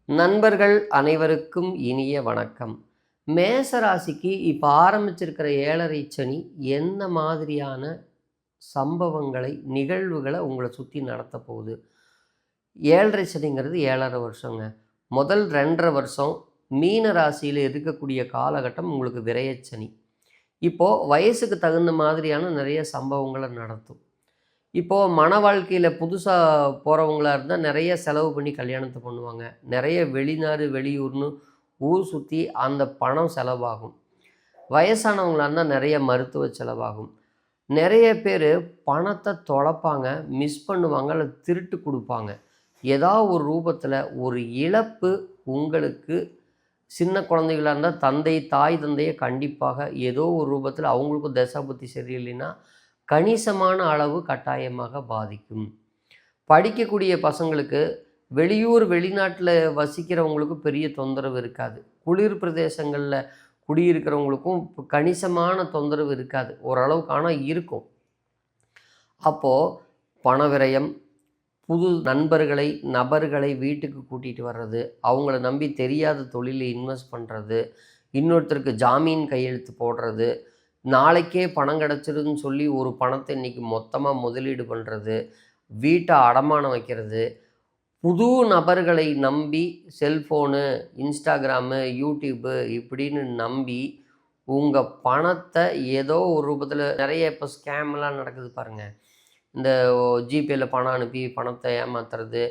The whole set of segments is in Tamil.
நண்பர்கள் அனைவருக்கும் இனிய வணக்கம். மேச ராசிக்கு இப்போ ஆரம்பிச்சிருக்கிற 7.5 சனி என்ன மாதிரியான சம்பவங்களை, நிகழ்வுகளை உங்களை சுற்றி நடத்த போகுது? 7.5 சனிங்கிறது 7.5 வருஷங்க. முதல் 2.5 வருஷம் மீன ராசியில் இருக்கக்கூடிய காலகட்டம் உங்களுக்கு விரயச்சனி. இப்போது வயசுக்கு தகுந்த மாதிரியான நிறைய சம்பவங்களை நடத்தும். இப்போது மன வாழ்க்கையில் புதுசாக போகிறவங்களா இருந்தால் நிறைய செலவு பண்ணி கல்யாணத்தை பண்ணுவாங்க. நிறைய வெளிநாடு வெளியூர்னு ஊர் சுற்றி அந்த பணம் செலவாகும். வயசானவங்களா இருந்தால் நிறைய மருத்துவ செலவாகும். நிறைய பேர் பணத்தை தொலைப்பாங்க, மிஸ் பண்ணுவாங்க, அல்லது திருட்டு கொடுப்பாங்க. ஏதாவது ஒரு ரூபத்தில் ஒரு இழப்பு உங்களுக்கு. சின்ன குழந்தைகளாக இருந்தால் தாய் தந்தையை கண்டிப்பாக ஏதோ ஒரு ரூபத்தில் அவங்களுக்கும் தசாபுத்தி சரியில்லைன்னா கணிசமான அளவு கட்டாயமாக பாதிக்கும். படிக்கக்கூடிய பசங்களுக்கு வெளியூர் வெளிநாட்டில் வசிக்கிறவங்களுக்கு பெரிய தொந்தரவு இருக்காது. குளிர் பிரதேசங்களில் குடியிருக்கிறவங்களுக்கும் கணிசமான தொந்தரவு இருக்காது, ஓரளவுக்கு. ஆனால் இருக்கும். அப்போது பண விரயம், புது நபர்களை வீட்டுக்கு கூட்டிகிட்டு வர்றது, அவங்கள நம்பி தெரியாத தொழிலில் இன்வெஸ்ட் பண்ணுறது, இன்னொருத்தருக்கு ஜாமீன் கையெழுத்து போடுறது, நாளைக்கே பணம் கிடச்சிருன்னு சொல்லி ஒரு பணத்தை இன்றைக்கி மொத்தமாக முதலீடு பண்ணுறது, வீட்டை அடமானம் வைக்கிறது, புது நபர்களை நம்பி செல்ஃபோனு, இன்ஸ்டாகிராமு, யூடியூப்பு இப்படின்னு நம்பி உங்கள் பணத்தை ஏதோ ஒரு ரூபத்தில் நிறைய இப்போ ஸ்கேம்லாம் நடக்குது பாருங்கள். இந்த ஜிபேயில் பணம் அனுப்பி பணத்தை ஏமாத்துறது,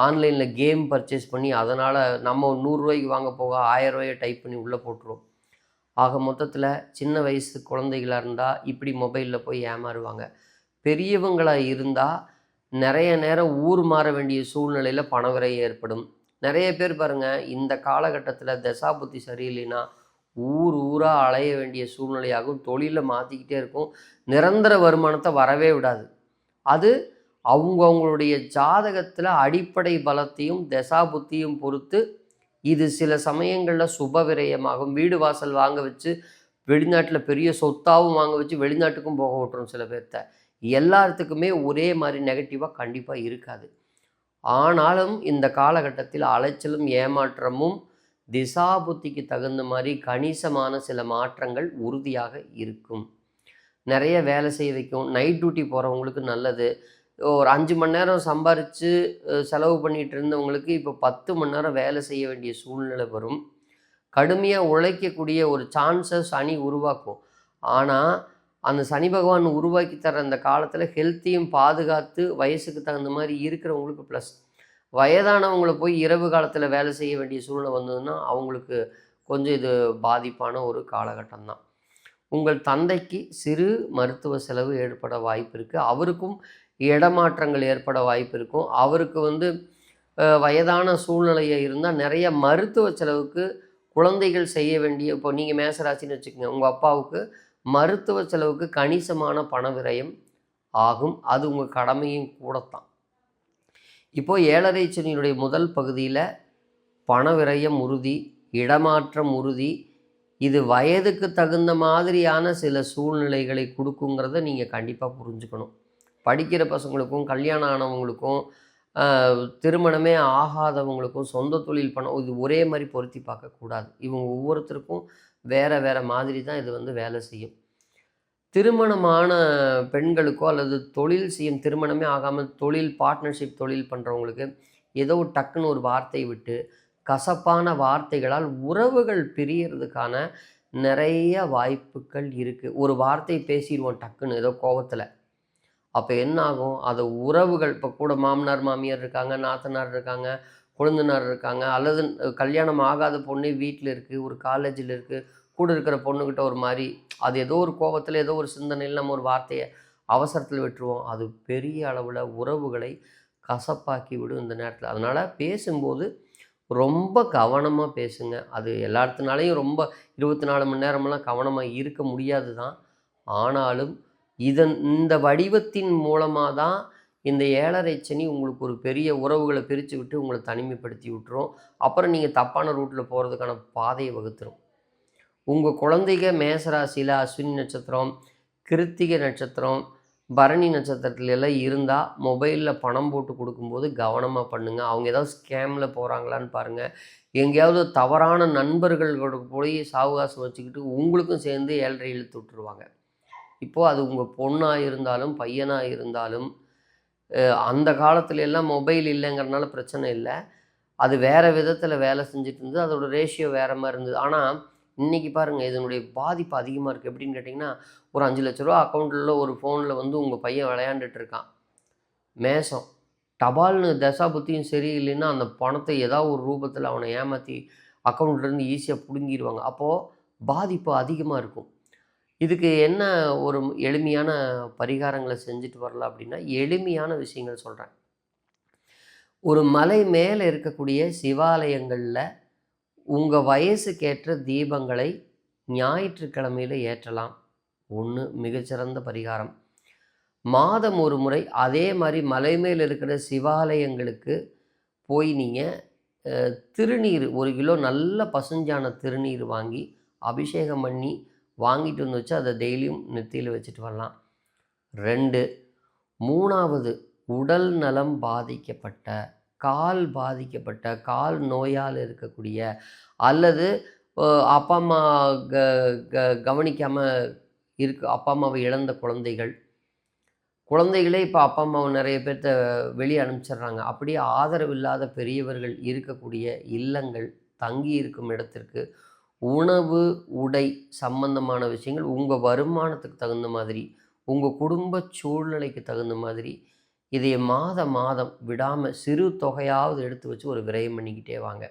ஆன்லைனில் கேம் பர்ச்சேஸ் பண்ணி அதனால் நம்ம 100 ரூபாய்க்கு வாங்க போக 1000 ரூபாயை டைப் பண்ணி உள்ளே போட்டுருவோம். ஆக மொத்தத்தில் சின்ன வயசு குழந்தைகளாக இருந்தால் இப்படி மொபைலில் போய் ஏமாறுவாங்க. பெரியவங்களாக இருந்தால் நிறைய நேரம் ஊர் மாற வேண்டிய சூழ்நிலையில் பணவிரயம் ஏற்படும். நிறைய பேர் பாருங்கள், இந்த காலகட்டத்தில் தசாபுத்தி சரியில்லைன்னா ஊராக அலைய வேண்டிய சூழ்நிலையாகும். தொழிலை மாற்றிக்கிட்டே இருக்கும். நிரந்தர வருமானத்தை வரவே விடாது. அது அவங்களுடைய ஜாதகத்தில் அடிப்படை பலத்தையும் தசாபுத்தியும் பொறுத்து இது சில சமயங்களில் சுப விரயமாகும். வீடு வாசல் வாங்க வச்சு வெளிநாட்டில் பெரிய சொத்தாவும் வாங்க வச்சு வெளிநாட்டுக்கும் போக விட்டுரும் சில பேர்த்த. எல்லாத்துக்குமே ஒரே மாதிரி நெகட்டிவாக கண்டிப்பாக இருக்காது. ஆனாலும் இந்த காலகட்டத்தில் அலைச்சலும் ஏமாற்றமும் திசாபுத்திக்கு தகுந்த மாதிரி கணிசமான சில மாற்றங்கள் உறுதியாக இருக்கும். நிறைய வேலை செய்ய வைக்கும். நைட் டியூட்டி போகிறவங்களுக்கு நல்லது. ஒரு 5 மணி நேரம் சம்பாரித்து செலவு பண்ணிகிட்டு இருந்தவங்களுக்கு இப்போ 10 மணி நேரம் வேலை செய்ய வேண்டிய சூழ்நிலை வரும். கடுமையாக உழைக்கக்கூடிய ஒரு சான்ஸை சனி உருவாக்கும். ஆனால் அந்த சனி பகவான் உருவாக்கி தர அந்த காலத்தில் ஹெல்த்தையும் பாதுகாத்து வயசுக்கு தகுந்த மாதிரி இருக்கிறவங்களுக்கு ப்ளஸ். வயதானவங்களை போய் இரவு காலத்தில் வேலை செய்ய வேண்டிய சூழ்நிலை வந்ததுன்னா அவங்களுக்கு கொஞ்சம் இது பாதிப்பான ஒரு காலகட்டம் தான். உங்கள் தந்தைக்கு சிறு மருத்துவ செலவு ஏற்பட வாய்ப்பு இருக்குது. அவருக்கும் இடமாற்றங்கள் ஏற்பட வாய்ப்பு இருக்கும். அவருக்கு வயதான சூழ்நிலையாக இருந்தால் நிறைய மருத்துவ செலவுக்கு குழந்தைகள் செய்ய வேண்டிய, இப்போ நீங்கள் மேசராசின்னு வச்சுக்கோங்க, உங்கள் அப்பாவுக்கு மருத்துவ செலவுக்கு கணிசமான பண விரயம் ஆகும். அது உங்கள் கடமையும் கூடத்தான். இப்போது 7.5 சனியினுடைய முதல் பகுதியில் பண விரயம் உறுதி, இடமாற்றம் உறுதி. இது வயதுக்கு தகுந்த மாதிரியான சில சூழ்நிலைகளை கொடுக்குங்கிறத நீங்கள் கண்டிப்பாக புரிஞ்சுக்கணும். படிக்கிற பசங்களுக்கும், கல்யாணம் ஆனவங்களுக்கும், திருமணமே ஆகாதவங்களுக்கும், சொந்த தொழில் பண்ண இது ஒரே மாதிரி பொருத்தி பார்க்கக்கூடாது. இவங்க ஒவ்வொருத்தருக்கும் வேறு மாதிரி தான் இது வேலை செய்யும். திருமணமான பெண்களுக்கோ அல்லது தொழில் செய்யும், திருமணமே ஆகாமல் தொழில் பார்ட்னர்ஷிப் தொழில் பண்ணுறவங்களுக்கு ஏதோ டக்குன்னு ஒரு வார்த்தை விட்டு கசப்பான வார்த்தைகளால் உறவுகள் பிரியறதுக்கான நிறைய வாய்ப்புகள் இருக்குது. ஒரு வார்த்தை பேசிடுவோம் டக்குன்னு ஏதோ கோபத்தில். அப்போ என்ன ஆகும்? அதை உறவுகள், இப்போ கூட மாமனார் மாமியார் இருக்காங்க, நாத்தனார் இருக்காங்க, கொழுந்தனார் இருக்காங்க, அல்லது கல்யாணம் ஆகாத பொண்ணே வீட்டில் இருக்குது, ஒரு காலேஜில் இருக்குது, கூட இருக்கிற பொண்ணுக்கிட்ட ஒரு மாதிரி அது ஏதோ ஒரு கோபத்தில் ஏதோ ஒரு சிந்தனையில் நம்ம ஒரு வார்த்தையை அவசரத்தில் விட்டுருவோம். அது பெரிய அளவில் உறவுகளை கசப்பாக்கி விடும் இந்த நேரத்தில். அதனால் பேசும்போது ரொம்ப கவனமாக பேசுங்க. அது எல்லாத்துனாலையும் ரொம்ப 24 மணி நேரமெல்லாம் கவனமாக இருக்க முடியாது தான். ஆனாலும் இந்த வடிவத்தின் மூலமாக தான் இந்த 7.5 சனி உங்களுக்கு ஒரு பெரிய உறவுகளை பிரித்து விட்டு உங்களை தனிமைப்படுத்தி விட்டுரும். அப்புறம் நீங்கள் தப்பான ரூட்டில் போகிறதுக்கான பாதையை வகுத்துரும். உங்கள் குழந்தைங்க மேசராசியில் அஸ்வினி நட்சத்திரம், கிருத்திகை நட்சத்திரம், பரணி நட்சத்திரத்துல எல்லாம் இருந்தால் மொபைலில் பணம் போட்டு கொடுக்கும்போது கவனமாக பண்ணுங்கள். அவங்க ஏதாவது ஸ்கேமில் போகிறாங்களான்னு பாருங்கள். எங்கேயாவது தவறான நண்பர்களோட போய் சாவகாசம் வச்சுக்கிட்டு உங்களுக்கும் சேர்ந்து 7.5 இழுத்து விட்டுருவாங்க. இப்போது அது உங்கள் பொண்ணாக இருந்தாலும் பையனாக இருந்தாலும் அந்த காலத்துல எல்லாம் மொபைல் இல்லைங்கிறனால பிரச்சனை இல்லை. அது வேறு விதத்தில் வேலை செஞ்சுட்டு இருந்தது. அதோட ரேஷியோ வேறு மாதிரி இருந்தது. ஆனால் இன்றைக்கி பாருங்கள் இதனுடைய பாதிப்பு அதிகமாக இருக்குது. எப்படின்னு கேட்டிங்கன்னா, ஒரு 5,00,000 அக்கௌண்ட்டில் ஒரு ஃபோனில் வந்து உங்கள் பையன் விளையாண்டுட்டு இருக்கான். மேஷம் டபால்னு தசா புத்தியும் சரியில்லைன்னா அந்த பணத்தை ஏதாவது ஒரு ரூபத்தில் அவனை ஏமாற்றி அக்கௌண்ட்லேருந்து ஈஸியாக பிடுங்கிடுவாங்க. அப்போது பாதிப்பு அதிகமாக இருக்கும். இதுக்கு என்ன ஒரு எளிமையான பரிகாரங்களை செஞ்சுட்டு வரலாம் அப்படின்னா, எளிமையான விஷயங்கள் சொல்கிறேன். ஒரு மலை மேலே இருக்கக்கூடிய சிவாலயங்களில் உங்கள் வயசுக்கேற்ற தீபங்களை ஞாயிற்றுக்கிழமையில் ஏற்றலாம். ஒன்று மிகச்சிறந்த பரிகாரம். மாதம் ஒரு முறை அதே மாதிரி மலை மேல் இருக்கிற சிவாலயங்களுக்கு போய் நீங்கள் திருநீர் 1 கிலோ நல்ல பசுஞ்சான திருநீர் வாங்கி அபிஷேகம் பண்ணி வாங்கிட்டு வந்து வச்சு அதை டெய்லியும் நெத்தியில் வச்சுட்டு வரலாம். 2 3வது உடல் நலம் பாதிக்கப்பட்ட, கால் பாதிக்கப்பட்ட, கால் நோயால் இருக்கக்கூடிய அல்லது அப்பா அம்மா க க கவனிக்காமல் அப்பா அம்மாவை இழந்த குழந்தைகளே இப்போ அப்பா அம்மாவை நிறைய பேர்த்த வெளியே அனுப்பிச்சிடுறாங்க. அப்படியே ஆதரவு இல்லாத பெரியவர்கள் இருக்கக்கூடிய இல்லங்கள், தங்கி இருக்கும் இடத்திற்கு உணவு, உடை சம்பந்தமான விஷயங்கள் உங்கள் வருமானத்துக்கு தகுந்த மாதிரி, உங்கள் குடும்ப சூழ்நிலைக்கு தகுந்த மாதிரி இதை மாதம் விடாமல் சிறு தொகையாவது எடுத்து வச்சு ஒரு விரயம் பண்ணிக்கிட்டே வாங்க.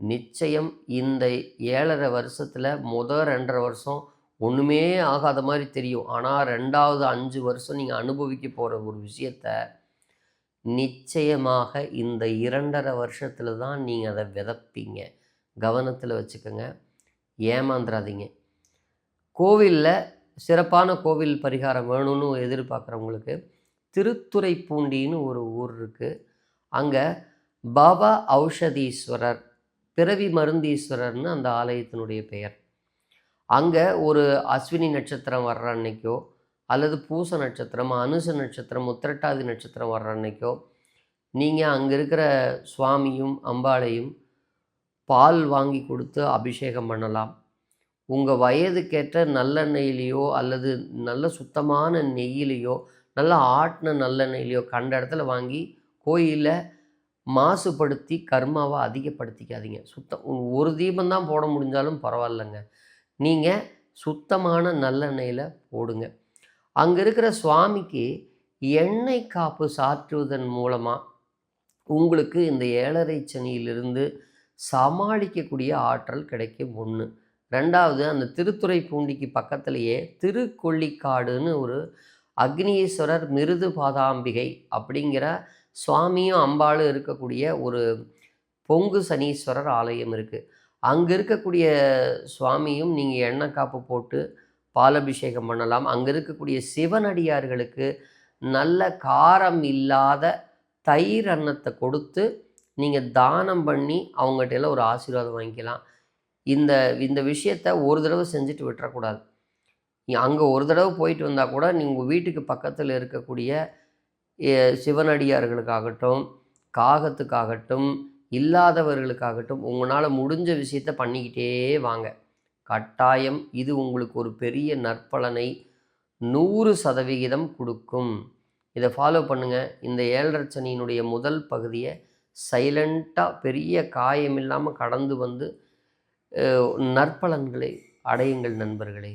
நிச்சயம் இந்த 7.5 வருஷத்தில் 2.5 வருஷம் ஒன்றுமே ஆகாத மாதிரி தெரியும். ஆனால் 2வது 5 வருஷம் நீங்கள் அனுபவிக்க போகிற ஒரு விஷயத்த நிச்சயமாக இந்த 2.5 வருஷத்தில் தான் நீங்கள் அதை விதைப்பீங்க. கவனத்தில் வச்சுக்கோங்க, ஏமாந்துடாதீங்க. கோவிலில் சிறப்பான கோவில் பரிகாரம் வேணும்னு எதிர்பார்க்குறவங்களுக்கு திருத்துறைப்பூண்டின்னு ஒரு ஊர் இருக்குது. அங்கே பாபா ஔஷதீஸ்வரர், பிறவி மருந்தீஸ்வரர்னு அந்த ஆலயத்தினுடைய பெயர். அங்கே ஒரு அஸ்வினி நட்சத்திரம் வர்ற அன்னைக்கோ அல்லது பூச நட்சத்திரம், அனுச நட்சத்திரம், உத்திரட்டாதி நட்சத்திரம் வர்ற அன்னைக்கோ நீங்கள் அங்கே இருக்கிற சுவாமியும் அம்பாளையும் பால் வாங்கி கொடுத்து அபிஷேகம் பண்ணலாம். உங்கள் வயதுக்கேற்ற நல்லெண்ணெயிலையோ அல்லது நல்ல சுத்தமான நெய்யிலையோ நல்லா ஆட்டின நல்லெண்ணெயிலையோ கண்ட இடத்துல வாங்கி கோயிலில் மாசுபடுத்தி கர்மாவை அதிகப்படுத்திக்காதீங்க. ஒரு தீபந்தான் போட முடிஞ்சாலும் பரவாயில்லைங்க. நீங்கள் சுத்தமான நல்லெண்ணெயில் போடுங்க. அங்கே இருக்கிற சுவாமிக்கு எண்ணெய் காப்பு சாற்றுவதன் மூலமாக உங்களுக்கு இந்த 7.5 சனியிலிருந்து சமாளிக்கக்கூடிய ஆற்றல் கிடைக்கும். 1. 2வது அந்த திருத்துறைப்பூண்டிக்கு பக்கத்துலேயே திருக்கொள்ளிக்காடுன்னு ஒரு அக்னீஸ்வரர் மிருது பாதாம்பிகை அப்படிங்கிற சுவாமியும் அம்பாளும் இருக்கக்கூடிய ஒரு பொங்கு சனீஸ்வரர் ஆலயம் இருக்குது. அங்கே இருக்கக்கூடிய சுவாமியும் நீங்கள் எண்ணெய் காப்பு போட்டு பாலபிஷேகம் பண்ணலாம். அங்கே இருக்கக்கூடிய சிவனடியார்களுக்கு நல்ல காரம் இல்லாத தயிர் அன்னத்தை கொடுத்து நீங்கள் தானம் பண்ணி அவங்ககிட்ட எல்லாம் ஒரு ஆசீர்வாதம் வாங்கிக்கலாம். இந்த விஷயத்தை ஒரு தடவை செஞ்சுட்டு விட்டுறக்கூடாது. அங்கே ஒரு தடவை போயிட்டு வந்தால் கூட நீங்கள் வீட்டுக்கு பக்கத்தில் இருக்கக்கூடிய சிவனடியார்களுக்காகட்டும், காகத்துக்காகட்டும், இல்லாதவர்களுக்காகட்டும் உங்களால் முடிஞ்ச விஷயத்தை பண்ணிக்கிட்டே வாங்க. கட்டாயம் இது உங்களுக்கு ஒரு பெரிய நற்பலனை 100% கொடுக்கும். இதை ஃபாலோ பண்ணுங்கள். இந்த 7.5 சனியினுடைய முதல் பகுதியை சைலண்ட்டாக பெரிய காயம் இல்லாமல் கடந்து வந்து நற்பலன்களை அடையுங்கள் நண்பர்களே.